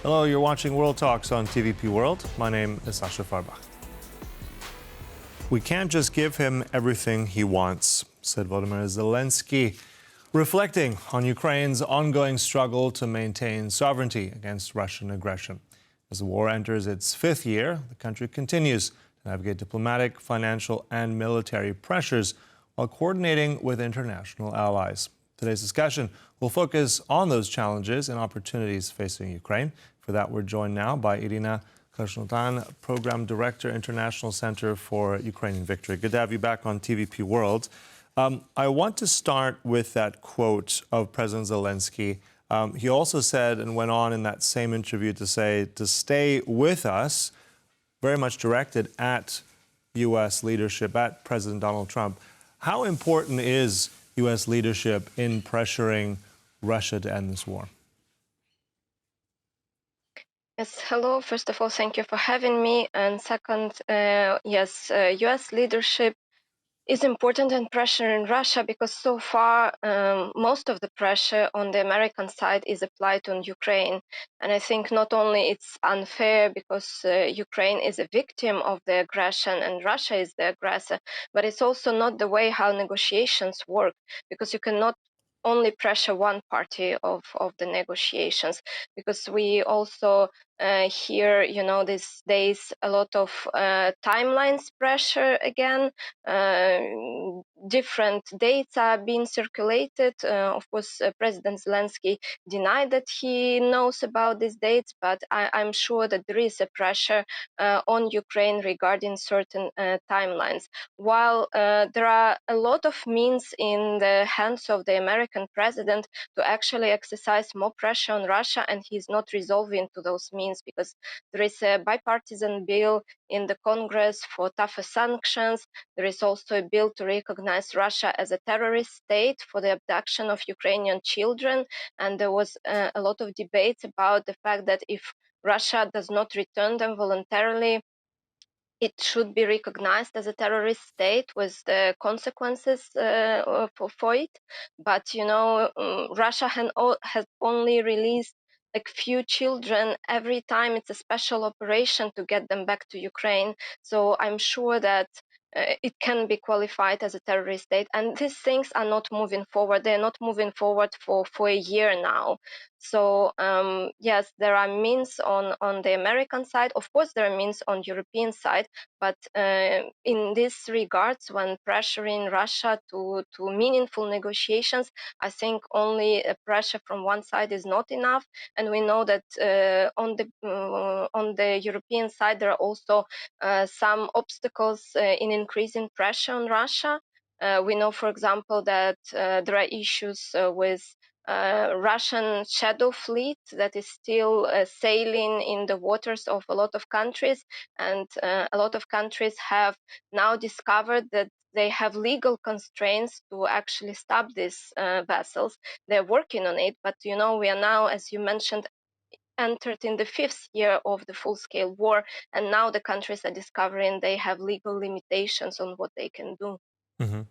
Hello, you're watching World Talks on TVP World. My name is Sascha Fahrbach. We can't just give him everything he wants, said Volodymyr Zelensky, reflecting on Ukraine's ongoing struggle to maintain sovereignty against Russian aggression. As the war enters its fifth year, the country continues to navigate diplomatic, financial, and military pressures while coordinating with international allies. Today's discussion will focus on those challenges and opportunities facing Ukraine. For that, we're joined now by Iryna Krasnoshtan, Program Director, International Center for Ukrainian Victory. Good to have you back on TVP World. I want to start with that quote of President Zelensky. He also said and went on in that same interview to say to stay with us, very much directed at U.S. leadership, at President Donald Trump. How important is U.S. leadership in pressuring Russia to end this war? Yes, hello. First of all, thank you for having me. And second, yes, U.S. leadership is important in pressuring Russia because so far most of the pressure on the American side is applied on Ukraine. And I think not only it's unfair because Ukraine is a victim of the aggression and Russia is the aggressor, but it's also not the way how negotiations work, because you cannot only pressure one party of the negotiations, because we also hear, these days a lot of timelines pressure again. Different dates are being circulated. Of course, President Zelensky denied that he knows about these dates, but I'm sure that there is a pressure on Ukraine regarding certain timelines. While there are a lot of means in the hands of the American president to actually exercise more pressure on Russia, and he's not resolving to those means, because there is a bipartisan bill in the Congress for tougher sanctions. There is also a bill to recognize Russia as a terrorist state for the abduction of Ukrainian children. And there was a lot of debates about the fact that if Russia does not return them voluntarily, it should be recognized as a terrorist state with the consequences for it. But, Russia has only released like few children every time. It's a special operation to get them back to Ukraine. So I'm sure that it can be qualified as a terrorist state. And these things are not moving forward. They're not moving forward for a year now. So yes, there are means on the American side. Of course, there are means on European side. But in this regards, when pressuring Russia to meaningful negotiations, I think only pressure from one side is not enough. And we know that on the European side, there are also some obstacles in increasing pressure on Russia. We know, for example, that there are issues with Russian shadow fleet that is still sailing in the waters of a lot of countries, and a lot of countries have now discovered that they have legal constraints to actually stop these vessels. They're working on it, but we are now, as you mentioned, entered in the fifth year of the full-scale war, and now the countries are discovering they have legal limitations on what they can do. Mm-hmm.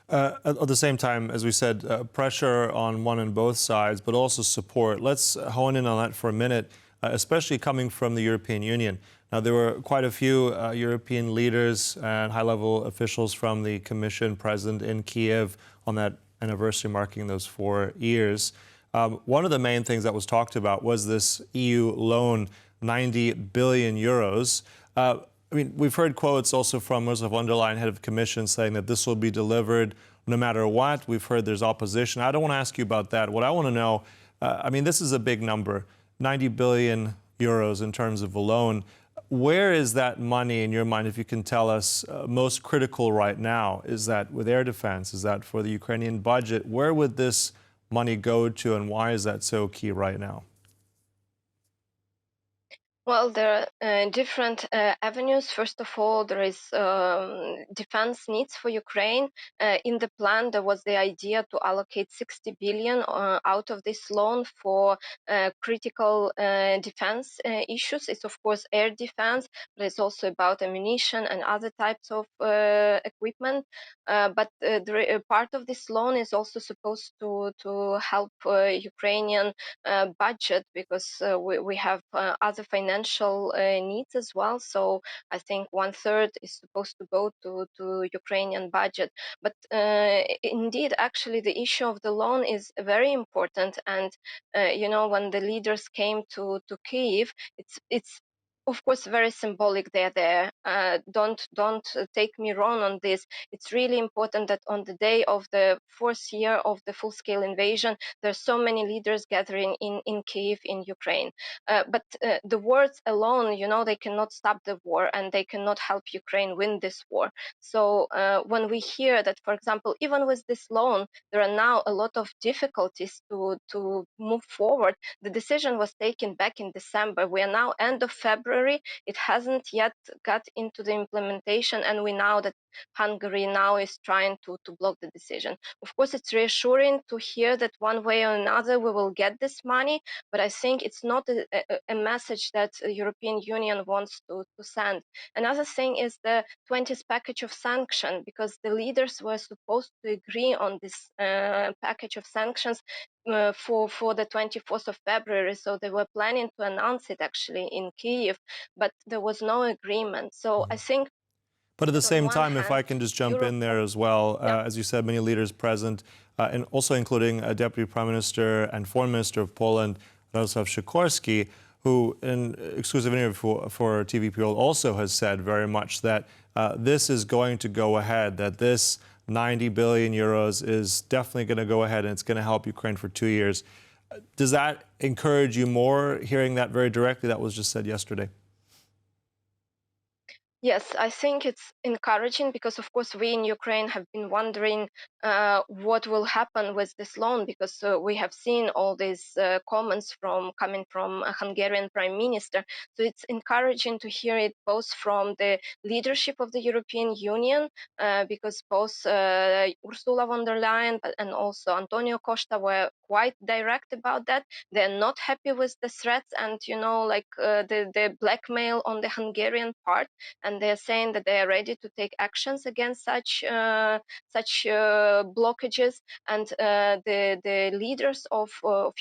At the same time, as we said, pressure on one and both sides, but also support. Let's hone in on that for a minute, especially coming from the European Union. Now, there were quite a few European leaders and high-level officials from the Commission present in Kiev on that anniversary marking those 4 years. One of the main things that was talked about was this EU loan, 90 billion euros. I mean, we've heard quotes also from Ursula von der Leyen, head of the Commission, saying that this will be delivered no matter what. We've heard there's opposition. I don't want to ask you about that. What I want to know, I mean, this is a big number, 90 billion euros in terms of a loan. Where is that money, in your mind, if you can tell us, most critical right now? Is that with air defense? Is that for the Ukrainian budget? Where would this money go to, and why is that so key right now? Well, there are different avenues. First of all, there is defense needs for Ukraine. In the plan, there was the idea to allocate 60 billion out of this loan for critical defense issues. It's of course air defense, but it's also about ammunition and other types of equipment. But part of this loan is also supposed to help Ukrainian budget because we have other financial needs as well. So I think one third is supposed to go to Ukrainian budget. But indeed, actually, the issue of the loan is very important. And when the leaders came to Kyiv, it's of course very symbolic they're there. Don't take me wrong on this. It's really important that on the day of the fourth year of the full-scale invasion, there's so many leaders gathering in Kyiv, in Ukraine. But the words alone, they cannot stop the war and they cannot help Ukraine win this war. So when we hear that, for example, even with this loan, there are now a lot of difficulties to move forward. The decision was taken back in December. We are now end of February. It hasn't yet got into the implementation, and we know that Hungary now is trying to block the decision. Of course, it's reassuring to hear that one way or another we will get this money, but I think it's not a message that the European Union wants to send. Another thing is the 20th package of sanctions, because the leaders were supposed to agree on this package of sanctions for the 24th of February. So they were planning to announce it actually in Kyiv, but there was no agreement. So I think But at the on same one time, if hand, I can just jump Europe, in there as well, yeah. as you said, many leaders present, and also including Deputy Prime Minister and Foreign Minister of Poland, Radosław Sikorski, who in exclusive interview for TVP World also has said very much that this is going to go ahead, that this 90 billion euros is definitely going to go ahead and it's going to help Ukraine for 2 years. Does that encourage you more, hearing that very directly? That was just said yesterday. Yes, I think it's encouraging because, of course, we in Ukraine have been wondering what will happen with this loan, because we have seen all these comments coming from a Hungarian prime minister. So it's encouraging to hear it both from the leadership of the European Union, because both Ursula von der Leyen and also Antonio Costa were quite direct about that. They're not happy with the threats and, the blackmail on the Hungarian part, and they're saying that they are ready to take actions against such blockages. And the leaders of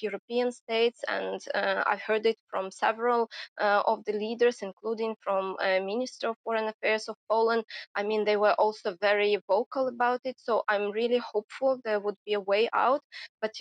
European states, and I've heard it from several of the leaders, including from Minister of Foreign Affairs of Poland. I mean, they were also very vocal about it. So I'm really hopeful there would be a way out. But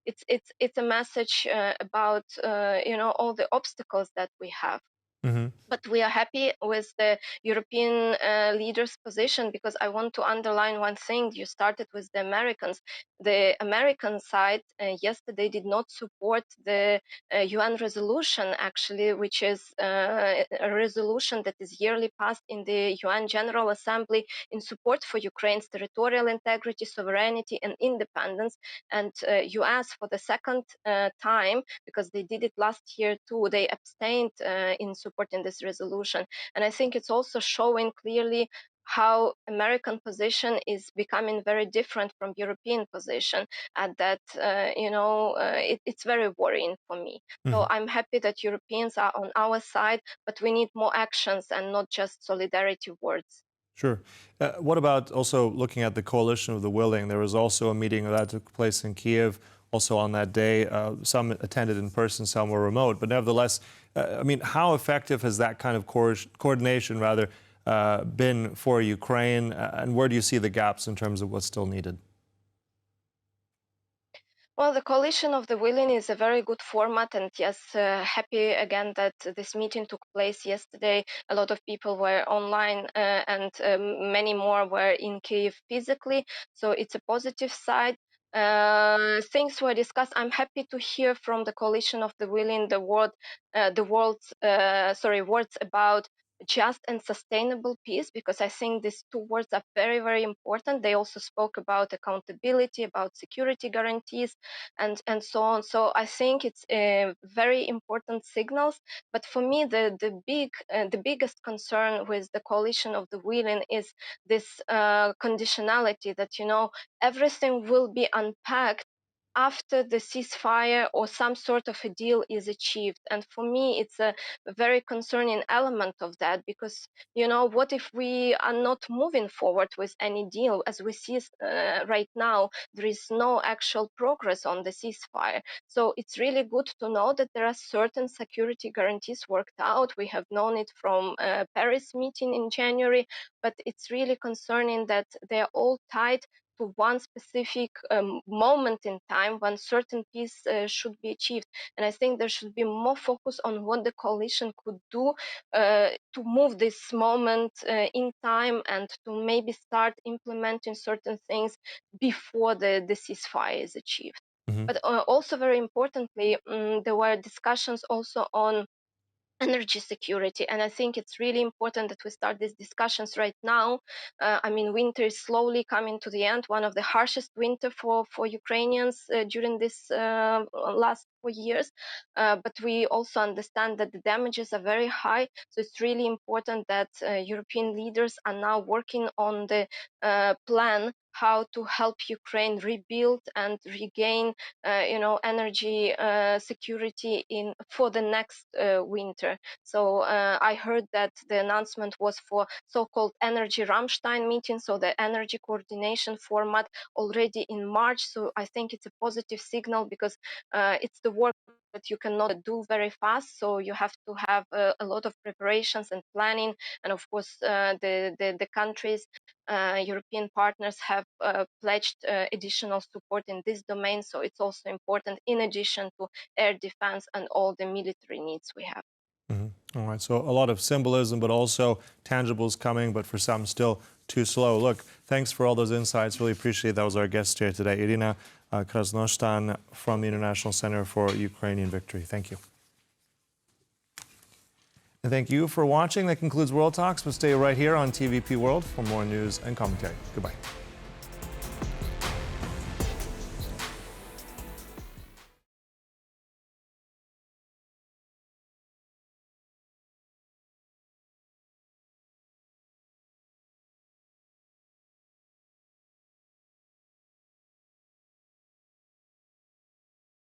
it's a message about all the obstacles that we have. Hmm. But we are happy with the European leaders' position, because I want to underline one thing. You started with the Americans. The American side yesterday did not support the UN resolution, actually, which is a resolution that is yearly passed in the UN General Assembly in support for Ukraine's territorial integrity, sovereignty, and independence. And US, for the second time, because they did it last year too, they abstained in supporting this resolution. And I think it's also showing clearly how American position is becoming very different from European position, and that it's very worrying for me. So I'm happy that Europeans are on our side, but we need more actions and not just solidarity words. Sure. What about also looking at the coalition of the willing? There was also a meeting that took place in Kiev also on that day. Some attended in person, some were remote. But nevertheless, I mean, how effective has that kind of coordination, rather, been for Ukraine? And where do you see the gaps in terms of what's still needed? Well, the coalition of the willing is a very good format, and yes, happy again that this meeting took place yesterday. A lot of people were online, and many more were in Kiev physically. So it's a positive side. Things were discussed. I'm happy to hear from the coalition of the willing the words about just and sustainable peace, because I think these two words are very, very important. They also spoke about accountability, about security guarantees, and so on. So I think it's very important signals. But for me, the biggest concern with the coalition of the willing is this conditionality that, everything will be unpacked after the ceasefire or some sort of a deal is achieved. And for me, it's a very concerning element of that, because, what if we are not moving forward with any deal? As we see right now, there is no actual progress on the ceasefire. So it's really good to know that there are certain security guarantees worked out. We have known it from Paris meeting in January, but it's really concerning that they're all tied to one specific moment in time when certain peace should be achieved. And I think there should be more focus on what the coalition could do to move this moment in time, and to maybe start implementing certain things before the ceasefire is achieved. Hmm. But also very importantly, there were discussions also on energy security, and I think it's really important that we start these discussions right now. Winter is slowly coming to the end, one of the harshest winter for Ukrainians during this last 4 years, but we also understand that the damages are very high. So it's really important that European leaders are now working on the plan how to help Ukraine rebuild and regain energy security for the next winter. So I heard that the announcement was for so-called energy Rammstein meeting, so the energy coordination format already in March. So I think it's a positive signal, because it's the work that you cannot do very fast. So you have to have a lot of preparations and planning. And of course, the countries, European partners have pledged additional support in this domain. So it's also important, in addition to air defense and all the military needs we have. Hmm. All right, so a lot of symbolism, but also tangibles coming, but for some still too slow. Look, thanks for all those insights. Really appreciate it. That was our guest here today, Iryna Krasnoshtan from the International Center for Ukrainian Victory. Thank you. And thank you for watching. That concludes World Talks, but stay right here on TVP World for more news and commentary. Goodbye.